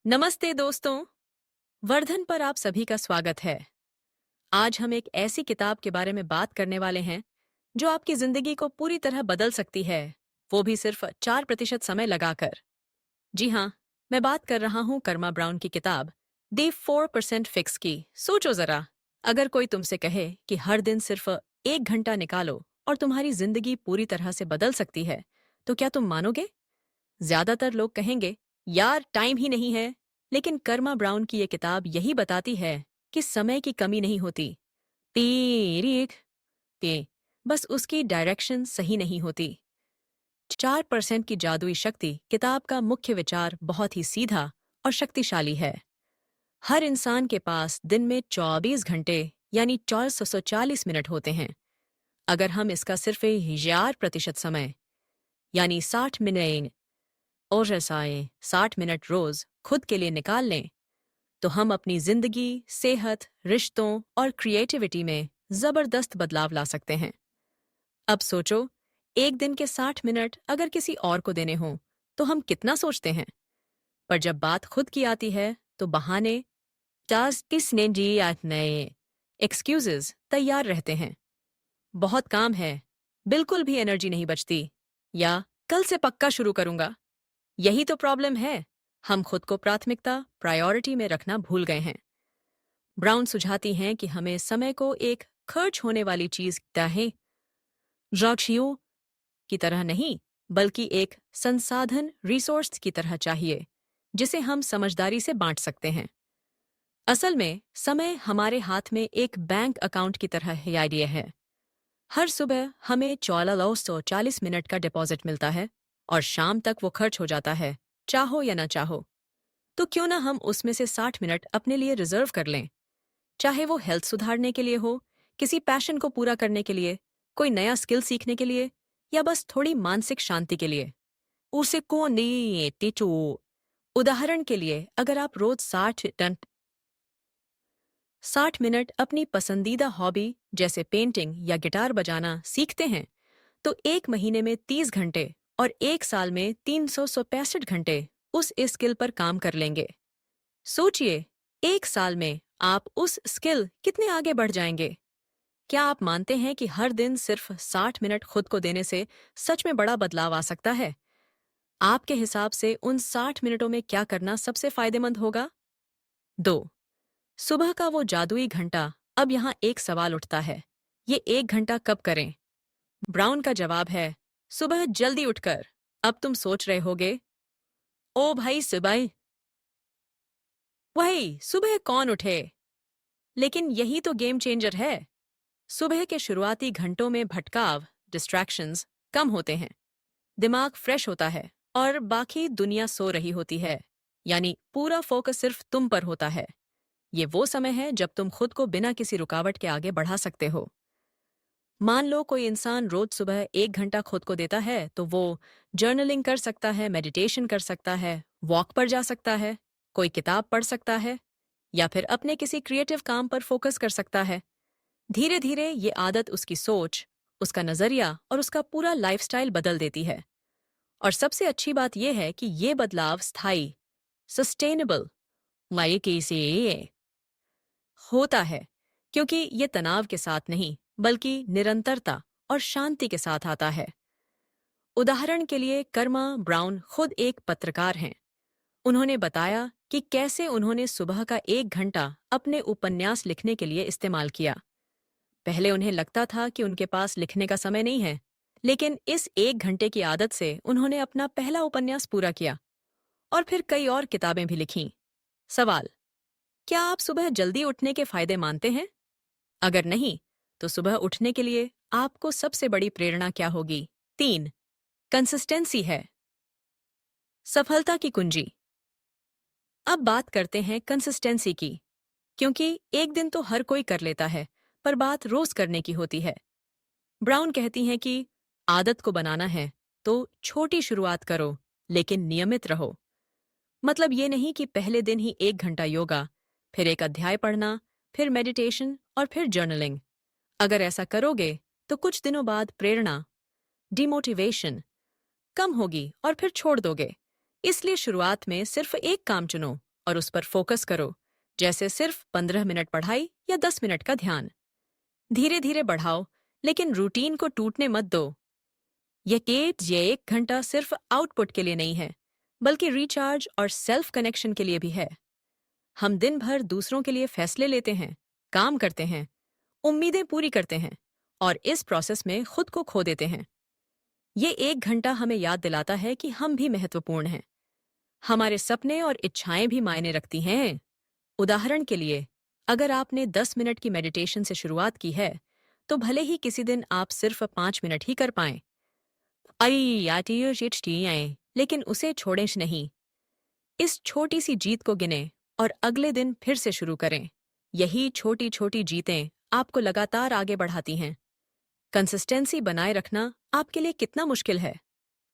नमस्ते दोस्तों। वर्धन पर आप सभी का स्वागत है। आज हम एक ऐसी किताब के बारे में बात करने वाले हैं जो आपकी जिंदगी को पूरी तरह बदल सकती है, वो भी सिर्फ 4% समय लगाकर। जी हाँ, मैं बात कर रहा हूँ कर्मा ब्राउन की किताब दी 4% फिक्स की। सोचो जरा, अगर कोई तुमसे कहे कि हर दिन सिर्फ 1 घंटा निकालो और तुम्हारी जिंदगी पूरी तरह से बदल सकती है, तो क्या तुम मानोगे? ज्यादातर लोग कहेंगे, यार टाइम ही नहीं है। लेकिन कर्मा ब्राउन की ये किताब यही बताती है कि समय की कमी नहीं होती। तीरिक ते बस उसकी डायरेक्शन सही नहीं होती। 4% की जादुई शक्ति किताब का मुख्य विचार बहुत ही सीधा और शक्तिशाली है। हर इंसान के पास दिन में 24 घंटे यानी 440 मिनट होते हैं। अगर हम इसका सिर्फ 1000% समय यानी 60 मिनट और रसाएं 60 मिनट रोज खुद के लिए निकाल लें, तो हम अपनी जिंदगी, सेहत, रिश्तों और क्रिएटिविटी में जबरदस्त बदलाव ला सकते हैं। अब सोचो, एक दिन के 60 मिनट अगर किसी और को देने हों, तो हम कितना सोचते हैं। पर जब बात खुद की आती है, तो बहाने, टास्क किसने जी आज नए एक्सक्यूजेस तैयार रहते हैं। बहुत काम है, बिल्कुल भी एनर्जी नहीं बचती, या कल से पक्का शुरू करूंगा। यही तो प्रॉब्लम है, हम खुद को प्राथमिकता प्रायोरिटी में रखना भूल गए हैं। ब्राउन सुझाती हैं कि हमें समय को एक खर्च होने वाली चीज चाहे राशियों की तरह नहीं, बल्कि एक संसाधन रिसोर्स की तरह चाहिए, जिसे हम समझदारी से बांट सकते हैं। असल में समय हमारे हाथ में एक बैंक अकाउंट की तरह ही आइडिया है। हर सुबह हमें 1440 मिनट का डिपॉजिट मिलता है और शाम तक वो खर्च हो जाता है, चाहो या ना चाहो। तो क्यों ना हम उसमें से 60 मिनट अपने लिए रिजर्व कर लें, चाहे वो हेल्थ सुधारने के लिए हो, किसी पैशन को पूरा करने के लिए, कोई नया स्किल सीखने के लिए, या बस थोड़ी मानसिक शांति के लिए। उसे को नहीं टीचू। उदाहरण के लिए, अगर आप रोज 60 मिनट अपनी पसंदीदा हॉबी जैसे पेंटिंग या गिटार बजाना सीखते हैं, तो एक महीने में 30 घंटे और एक साल में 365 घंटे उस स्किल पर काम कर लेंगे। सोचिए, एक साल में आप उस स्किल कितने आगे बढ़ जाएंगे। क्या आप मानते हैं कि हर दिन सिर्फ 60 मिनट खुद को देने से सच में बड़ा बदलाव आ सकता है? आपके हिसाब से उन 60 मिनटों में क्या करना सबसे फायदेमंद होगा? 2, सुबह का वो जादुई घंटा। अब यहाँ एक सवाल उठता है, ये 1 घंटा कब करें? ब्राउन का जवाब है, सुबह जल्दी उठकर। अब तुम सोच रहे होगे, ओ भाई सुबह, वही सुबह कौन उठे? लेकिन यही तो गेम चेंजर है। सुबह के शुरुआती घंटों में भटकाव, डिस्ट्रैक्शंस कम होते हैं, दिमाग फ्रेश होता है और बाकी दुनिया सो रही होती है। यानी पूरा फोकस सिर्फ तुम पर होता है। ये वो समय है जब तुम खुद को बिना किसी रुकावट के आगे बढ़ा सकते हो। मान लो कोई इंसान रोज सुबह 1 घंटा खुद को देता है, तो वो जर्नलिंग कर सकता है, मेडिटेशन कर सकता है, वॉक पर जा सकता है, कोई किताब पढ़ सकता है, या फिर अपने किसी क्रिएटिव काम पर फोकस कर सकता है। धीरे धीरे ये आदत उसकी सोच, उसका नजरिया और उसका पूरा लाइफस्टाइल बदल देती है। और सबसे अच्छी बात यह है कि ये बदलाव स्थायी, सस्टेनेबल, लाइक इसे होता है, क्योंकि ये तनाव के साथ नहीं, बल्कि निरंतरता और शांति के साथ आता है। उदाहरण के लिए, कर्मा ब्राउन खुद एक पत्रकार हैं। उन्होंने बताया कि कैसे उन्होंने सुबह का 1 घंटा अपने उपन्यास लिखने के लिए इस्तेमाल किया। पहले उन्हें लगता था कि उनके पास लिखने का समय नहीं है, लेकिन इस 1 घंटे की आदत से उन्होंने अपना पहला उपन्यास पूरा किया और फिर कई और किताबें भी लिखीं। सवाल, क्या आप सुबह जल्दी उठने के फायदे मानते हैं? अगर नहीं, तो सुबह उठने के लिए आपको सबसे बड़ी प्रेरणा क्या होगी? 3, कंसिस्टेंसी है सफलता की कुंजी। अब बात करते हैं कंसिस्टेंसी की, क्योंकि एक दिन तो हर कोई कर लेता है, पर बात रोज करने की होती है। ब्राउन कहती हैं कि आदत को बनाना है तो छोटी शुरुआत करो, लेकिन नियमित रहो। मतलब ये नहीं कि पहले दिन ही 1 घंटा योगा, फिर एक अध्याय पढ़ना, फिर मेडिटेशन और फिर जर्नलिंग। अगर ऐसा करोगे, तो कुछ दिनों बाद प्रेरणा, डिमोटिवेशन कम होगी और फिर छोड़ दोगे। इसलिए शुरुआत में सिर्फ एक काम चुनो और उस पर फोकस करो, जैसे सिर्फ 15 मिनट पढ़ाई या 10 मिनट का ध्यान। धीरे धीरे बढ़ाओ, लेकिन रूटीन को टूटने मत दो। ये 1 घंटा सिर्फ आउटपुट के लिए नहीं है, बल्कि रिचार्ज और सेल्फ कनेक्शन के लिए भी है। हम दिन भर दूसरों के लिए फैसले लेते हैं, काम करते हैं, उम्मीदें पूरी करते हैं और इस प्रोसेस में खुद को खो देते हैं। ये 1 घंटा हमें याद दिलाता है कि हम भी महत्वपूर्ण हैं। हमारे सपने और इच्छाएं भी मायने रखती हैं। उदाहरण के लिए, अगर आपने 10 मिनट की मेडिटेशन से शुरुआत की है, तो भले ही किसी दिन आप सिर्फ 5 मिनट ही कर पाएं, लेकिन उसे छोड़ें नहीं। इस छोटी सी जीत को गिने और अगले दिन फिर से शुरू करें। यही छोटी छोटी जीतें आपको लगातार आगे बढ़ाती हैं। कंसिस्टेंसी बनाए रखना आपके लिए कितना मुश्किल है?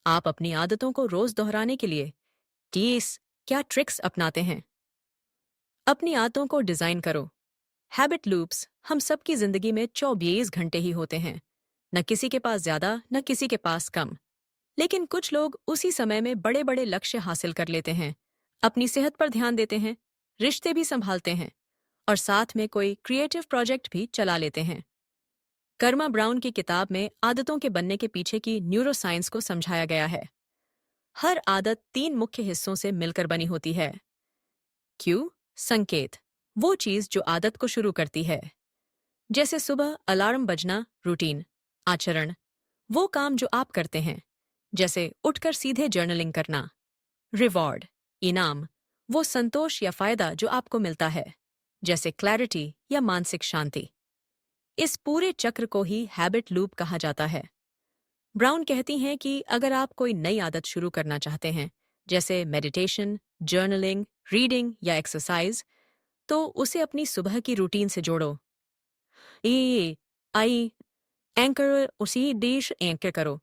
आप अपनी आदतों को रोज दोहराने के लिए क्या ट्रिक्स अपनाते हैं? अपनी आदतों को डिजाइन करो। हैबिट लूप्स हम सबकी जिंदगी में 24 घंटे ही होते हैं। न किसी के पास ज्यादा, न किसी के पास कम। लेकिन कुछ लोग उसी समय में बड़े बड़े लक्ष्य हासिल कर लेते हैं, अपनी सेहत पर ध्यान देते हैं, रिश्ते भी संभालते हैं और साथ में कोई क्रिएटिव प्रोजेक्ट भी चला लेते हैं। कर्मा ब्राउन की किताब में आदतों के बनने के पीछे की न्यूरोसाइंस को समझाया गया है। हर आदत 3 मुख्य हिस्सों से मिलकर बनी होती है। क्यू, संकेत, वो चीज जो आदत को शुरू करती है। जैसे सुबह अलार्म बजना, रूटीन। आचरण, वो काम जो आप करते हैं, जैसे उठकर सीधे जर्नलिंग करना। रिवॉर्ड, इनाम, वो संतोष या फायदा जो आपको मिलता है, जैसे क्लैरिटी या मानसिक शांति। इस पूरे चक्र को ही हैबिट लूप कहा जाता है। ब्राउन कहती हैं कि अगर आप कोई नई आदत शुरू करना चाहते हैं, जैसे मेडिटेशन, जर्नलिंग, रीडिंग या एक्सरसाइज, तो उसे अपनी सुबह की रूटीन से जोड़ो। आई एंकर उसी देश एंकर करो,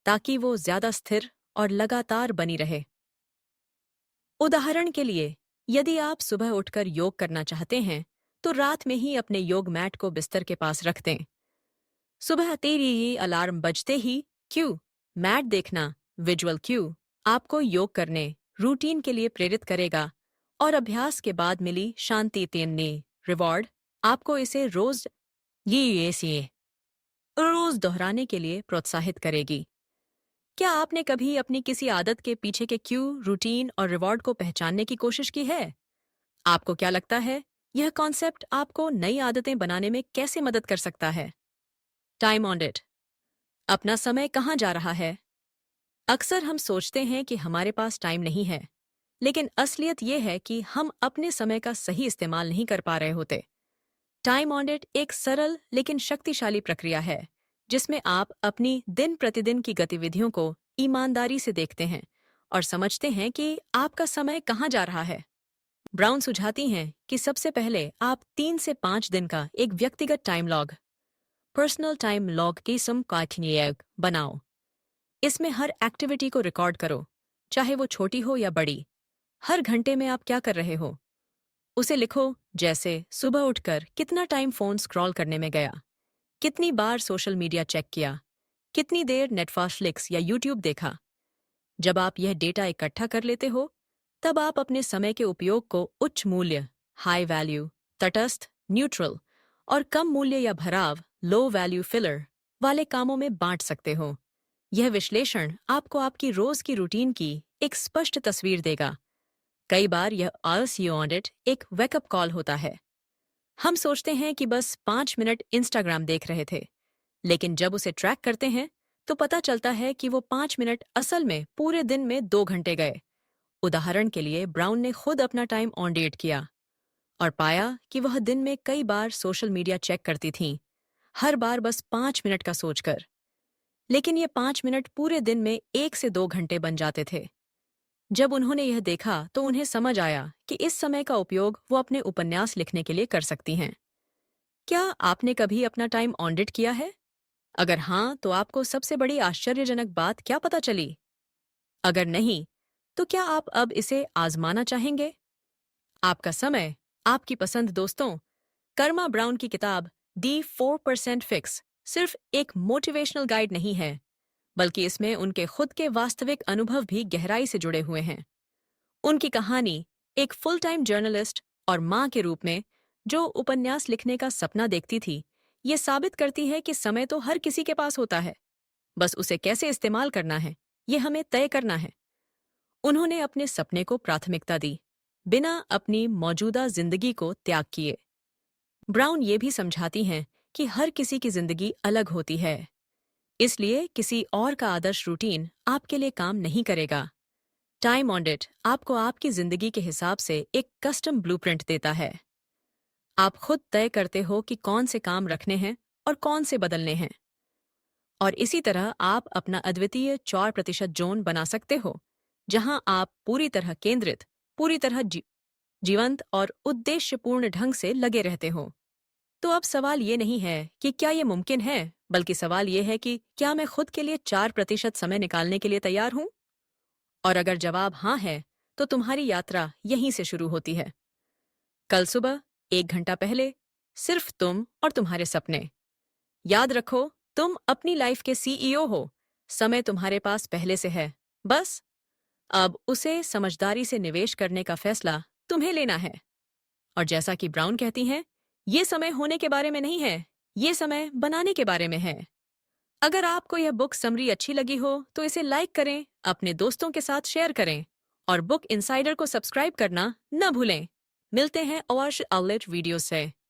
ताकि वो ज्यादा स्थिर और लगातार बनी रहे। उदाहरण के लिए, यदि आप सुबह उठकर योग करना चाहते हैं, तो रात में ही अपने योग मैट को बिस्तर के पास रख दें। सुबह तेरी ये अलार्म बजते ही क्यू, मैट देखना, विजुअल क्यू, आपको योग करने, रूटीन के लिए प्रेरित करेगा और अभ्यास के बाद मिली शांति तेनने, रिवॉर्ड, आपको इसे रोज दोहराने के लिए प्रोत्साहित करेगी। क्या आपने कभी अपनी किसी आदत के पीछे के क्यू, रूटीन और रिवॉर्ड को पहचानने की कोशिश की है? आपको क्या लगता है, यह कॉन्सेप्ट आपको नई आदतें बनाने में कैसे मदद कर सकता है? टाइम ऑडिट, अपना समय कहाँ जा रहा है? अक्सर हम सोचते हैं कि हमारे पास टाइम नहीं है, लेकिन असलियत यह है कि हम अपने समय का सही इस्तेमाल नहीं कर पा रहे होते। टाइम ऑडिट एक सरल लेकिन शक्तिशाली प्रक्रिया है, जिसमें आप अपनी दिन प्रतिदिन की गतिविधियों को ईमानदारी से देखते हैं और समझते हैं कि आपका समय कहाँ जा रहा है। ब्राउन सुझाती हैं कि सबसे पहले आप 3 से 5 दिन का एक व्यक्तिगत time log, personal time log की बनाओ। इसमें हर एक्टिविटी को रिकॉर्ड करो, चाहे वो छोटी हो या बड़ी। हर घंटे में आप क्या कर रहे हो, उसे लिखो, जैसे सुबह उठकर कितना टाइम फोन स्क्रॉल करने में गया, कितनी बार सोशल मीडिया चेक किया, कितनी देर नेटफ्लिक्स या यूट्यूब देखा। जब आप यह डेटा इकट्ठा कर लेते हो, तब आप अपने समय के उपयोग को उच्च मूल्य, हाई वैल्यू, तटस्थ, न्यूट्रल और कम मूल्य या भराव, लो वैल्यू फिलर वाले कामों में बांट सकते हो। यह विश्लेषण आपको आपकी रोज की रूटीन की एक स्पष्ट तस्वीर देगा। कई बार यह आलसी ऑडिट एक वेकअप कॉल होता है। हम सोचते हैं कि बस 5 मिनट इंस्टाग्राम देख रहे थे, लेकिन जब उसे ट्रैक करते हैं, तो पता चलता है कि वो 5 मिनट असल में पूरे दिन में 2 घंटे गए। उदाहरण के लिए, ब्राउन ने खुद अपना टाइम ऑडिट किया और पाया कि वह दिन में कई बार सोशल मीडिया चेक करती थीं, हर बार बस 5 मिनट का सोचकर। लेकिन ये 5 मिनट पूरे दिन में 1 से 2 घंटे बन जाते थे। जब उन्होंने यह देखा, तो उन्हें समझ आया कि इस समय का उपयोग वो अपने उपन्यास लिखने के लिए कर सकती हैं। क्या आपने कभी अपना टाइम ऑडिट किया है? अगर हाँ, तो आपको सबसे बड़ी आश्चर्यजनक बात क्या पता चली? अगर नहीं, तो क्या आप अब इसे आजमाना चाहेंगे? आपका समय, आपकी पसंद दोस्तों। कर्मा ब्राउन की किताब दी 4% फिक्स सिर्फ एक मोटिवेशनल गाइड नहीं है, बल्कि इसमें उनके खुद के वास्तविक अनुभव भी गहराई से जुड़े हुए हैं। उनकी कहानी एक फुल टाइम जर्नलिस्ट और माँ के रूप में जो उपन्यास लिखने का सपना देखती थी, ये साबित करती है कि समय तो हर किसी के पास होता है, बस उसे कैसे इस्तेमाल करना है, ये हमें तय करना है। उन्होंने अपने सपने को प्राथमिकता दी, बिना अपनी मौजूदा जिंदगी को त्याग किए। ब्राउन ये भी समझाती हैं कि हर किसी की जिंदगी अलग होती है, इसलिए किसी और का आदर्श रूटीन आपके लिए काम नहीं करेगा। टाइम ऑडिट आपको आपकी जिंदगी के हिसाब से एक कस्टम ब्लूप्रिंट देता है। आप खुद तय करते हो कि कौन से काम रखने हैं और कौन से बदलने हैं। और इसी तरह आप अपना अद्वितीय 4% जोन बना सकते हो, जहां आप पूरी तरह केंद्रित, पूरी तरह जीवंत और उद्देश्यपूर्ण ढंग से लगे रहते हो। तो अब सवाल ये नहीं है कि क्या ये मुमकिन है, बल्कि सवाल ये है कि क्या मैं खुद के लिए 4% समय निकालने के लिए तैयार हूं? और अगर जवाब हाँ है, तो तुम्हारी यात्रा यहीं से शुरू होती है। कल सुबह 1 घंटा पहले, सिर्फ तुम और तुम्हारे सपने। याद रखो, तुम अपनी लाइफ के सीईओ हो। समय तुम्हारे पास पहले से है, बस अब उसे समझदारी से निवेश करने का फैसला तुम्हें लेना है। और जैसा कि ब्राउन कहती हैं, ये समय होने के बारे में नहीं है, ये समय बनाने के बारे में है। अगर आपको यह बुक समरी अच्छी लगी हो तो इसे लाइक करें, अपने दोस्तों के साथ शेयर करें और बुक इनसाइडर को सब्सक्राइब करना न भूलें। मिलते हैं और आउटलेट वीडियो से।